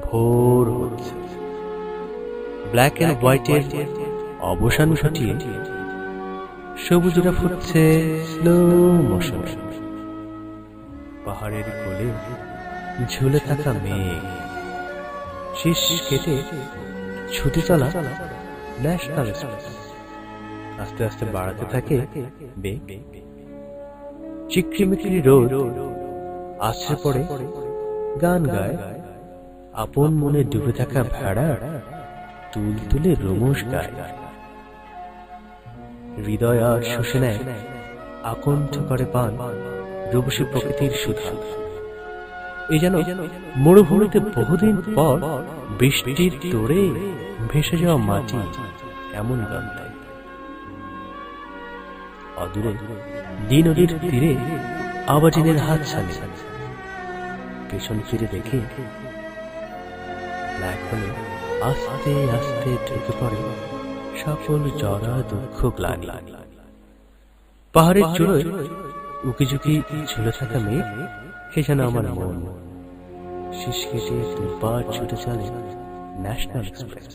ভোর হচ্ছে। Black and হোয়াইটের অবসান ঘটিয়ে সবুজরা ফুটছে স্লো মোশন। পাহাড়ের কোলে ঝুলে থাকা মেঘ শীষ কেটে ছুটে চলা ন্যাশনাল এক্সপ্রেস আস্তে আস্তে বাড়াতে থাকে বেগ। চিকচিমিকিরি রোদ আছড়ে পড়ে, গান গায়, আপন মনে ডুবে থাকা ভেড়া তুল তুলে রোমশ গায়। হৃদয় আর শুষে নেয়, আকণ্ঠ করে পান রূপসী প্রকৃতির সুধা। এই যেন মরুভূমিতে বহুদিন পর বৃষ্টির তোড়ে ভেসে যাওয়া মাটি এমন গন্ধ। অদূরে নদীর তীরে আবাজিনের হাত ছানি, পেছন ফিরে দেখে ব্ল্যাক হোলে আস্তে আস্তে ঢুকে পড়ে সকল জরা দুঃখ গ্লানি। পাহাড়ের চূড়োয় উকিঝুঁকি ঝুলে থাকা মেঘ, হে যেন আমার মন। শীষ কেটে দুবার ছুটে চলে ন্যাশনাল এক্সপ্রেস।